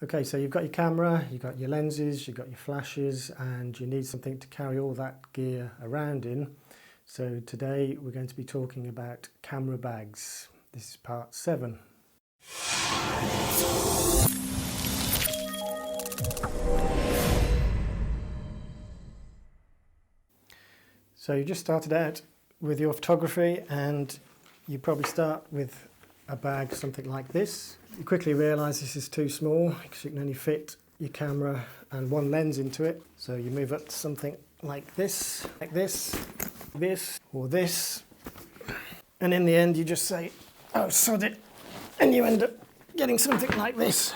Okay, so you've got your camera, you've got your lenses, you've got your flashes, and you need something to carry all that gear around in. So today we're going to be talking about camera bags. This is part 7. So you just started out with your photography and you probably start with a bag something like this. You quickly realise this is too small because you can only fit your camera and one lens into it. So you move up to something like this, this, or this. And in the end you just say, oh sod it, and you end up getting something like this.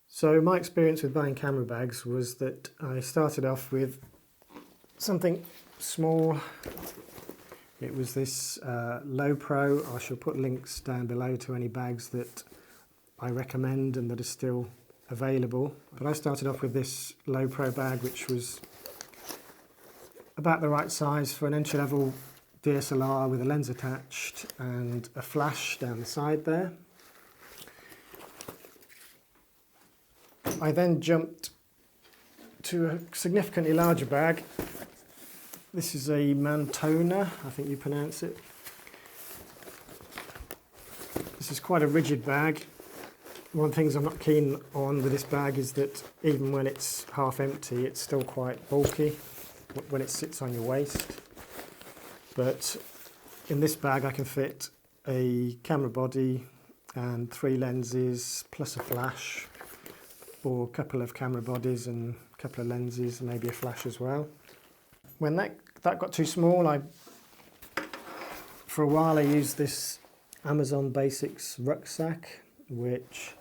So my experience with buying camera bags was that I started off with something small. It was this Low Pro. I shall put links down below to any bags that I recommend and that are still available. But I started off with this Low Pro bag, which was about the right size for an entry-level DSLR with a lens attached and a flash down the side there. I then jumped to a significantly larger bag. This is a Mantona, I think you pronounce it. This is quite a rigid bag. One of the things I'm not keen on with this bag is that even when it's half empty, it's still quite bulky when it sits on your waist. But in this bag I can fit a camera body and 3 lenses plus a flash, or a couple of camera bodies and a couple of lenses and maybe a flash as well. When that got too small, for a while I used this Amazon Basics rucksack, which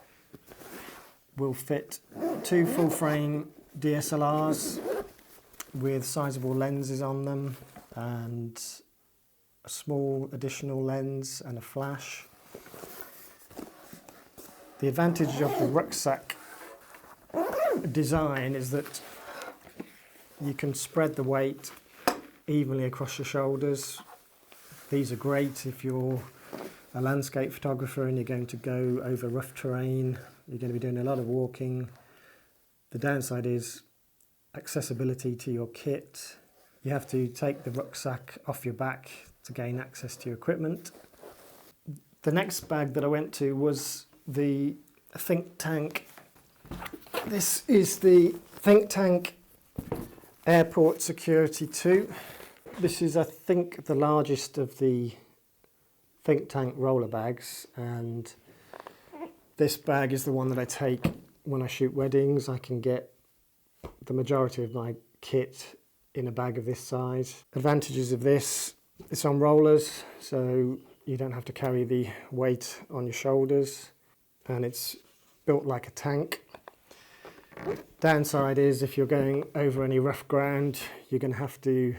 will fit 2 full frame DSLRs with sizable lenses on them and a small additional lens and a flash. The advantage of the rucksack design is that you can spread the weight evenly across your shoulders. These are great if you're a landscape photographer and you're going to go over rough terrain. You're going to be doing a lot of walking. The downside is accessibility to your kit. You have to take the rucksack off your back to gain access to your equipment. The next bag that I went to was the Think Tank. This is the Think Tank Airport Security 2. This is, I think, the largest of the Think Tank roller bags, and this bag is the one that I take when I shoot weddings. I can get the majority of my kit in a bag of this size. Advantages of this, it's on rollers, so you don't have to carry the weight on your shoulders, and it's built like a tank. Downside is if you're going over any rough ground, you're going to have to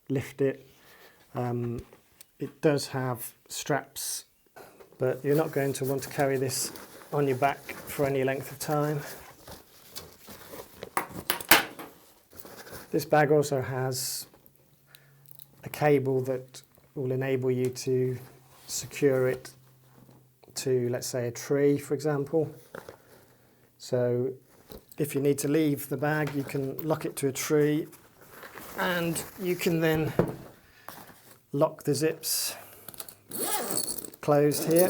lift it. It does have straps, but you're not going to want to carry this on your back for any length of time. This bag also has a cable that will enable you to secure it to, let's say, a tree, for example. So if you need to leave the bag, you can lock it to a tree and you can then lock the zips closed here.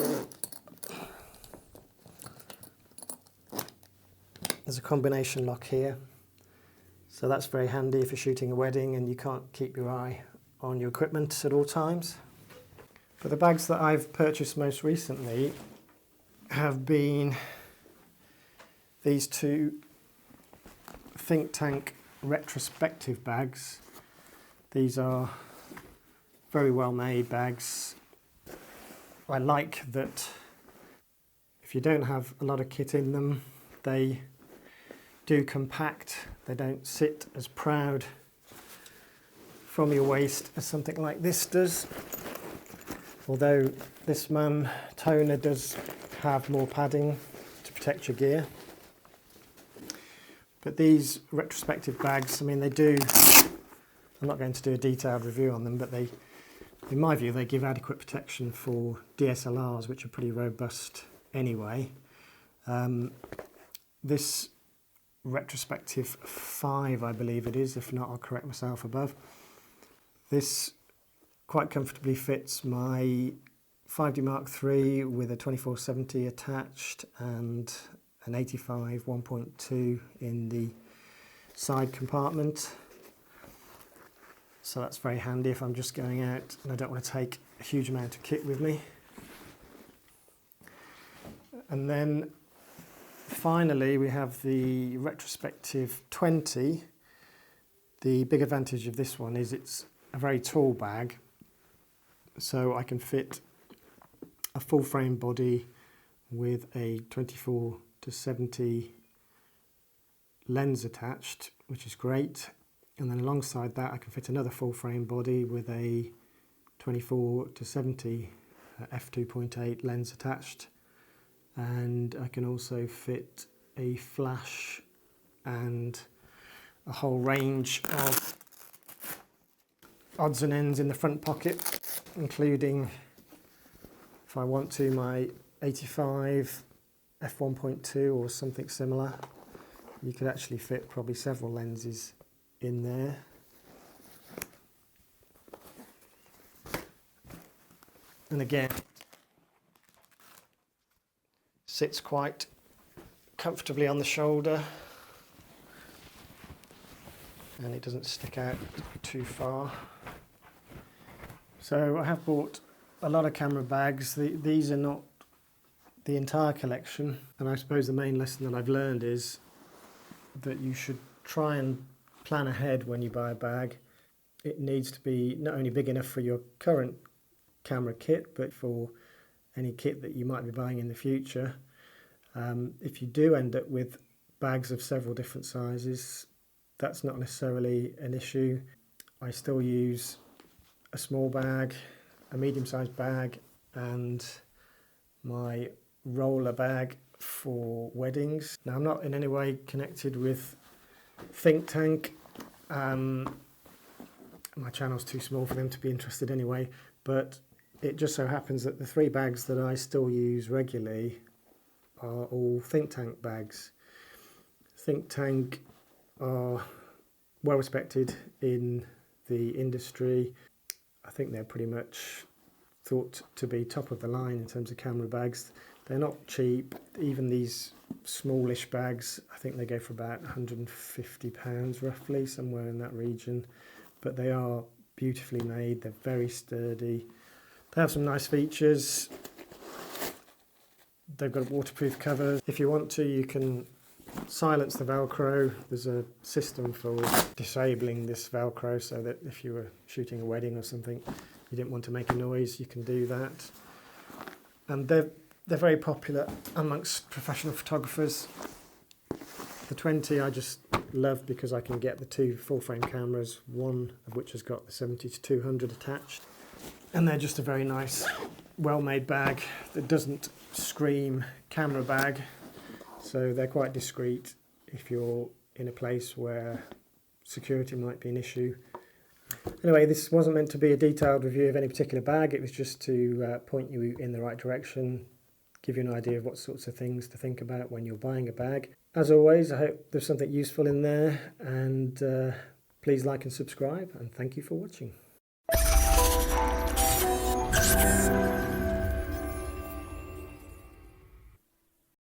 There's a combination lock here, so that's very handy if you're shooting a wedding and you can't keep your eye on your equipment at all times. But the bags that I've purchased most recently have been these 2 Think Tank Retrospective bags. These are very well made bags. I like that if you don't have a lot of kit in them, they do compact. They don't sit as proud from your waist as something like this does. Although this Mantona does have more padding to protect your gear. But these retrospective bags, I mean, they do, I'm not going to do a detailed review on them, but they, in my view, they give adequate protection for DSLRs, which are pretty robust anyway. This Retrospective 5, I believe it is, if not I'll correct myself above. This quite comfortably fits my 5D Mark III with a 2470 attached and an 85 1.2 in the side compartment. So that's very handy if I'm just going out and I don't want to take a huge amount of kit with me. And then finally we have the Retrospective 20. The big advantage of this one is it's a very tall bag, so I can fit a full frame body with a 24-70 lens attached, which is great. And then alongside that I can fit another full frame body with a 24-70 f2.8 lens attached, and I can also fit a flash and a whole range of odds and ends in the front pocket, including, if I want to, my 85 f1.2 or something similar. You could actually fit probably several lenses in there. And again, sits quite comfortably on the shoulder, and it doesn't stick out too far. So I have bought a lot of camera bags. These are not the entire collection, and I suppose the main lesson that I've learned is that you should try and plan ahead when you buy a bag. It needs to be not only big enough for your current camera kit, but for any kit that you might be buying in the future. If you do end up with bags of several different sizes, that's not necessarily an issue. I still use a small bag, a medium-sized bag, and my roller bag for weddings. Now, I'm not in any way connected with Think Tank. My channel's too small for them to be interested anyway, but it just so happens that the 3 bags that I still use regularly are all Think Tank bags. Think Tank are well respected in the industry. I think they're pretty much thought to be top of the line in terms of camera bags. They're not cheap. Even these smallish bags, I think they go for about £150 roughly, somewhere in that region. But they are beautifully made. They're very sturdy. They have some nice features. They've got a waterproof cover. If you want to, you can silence the Velcro. There's a system for disabling this Velcro so that if you were shooting a wedding or something, you didn't want to make a noise, you can do that. And they're very popular amongst professional photographers. The 20 I just love because I can get the 2 full-frame cameras, one of which has got the 70-200 attached. And they're just a very nice, well-made bag that doesn't scream camera bag. So they're quite discreet if you're in a place where security might be an issue. Anyway, this wasn't meant to be a detailed review of any particular bag. It was just to point you in the right direction, give you an idea of what sorts of things to think about when you're buying a bag. As always, I hope there's something useful in there, and please like and subscribe, and thank you for watching.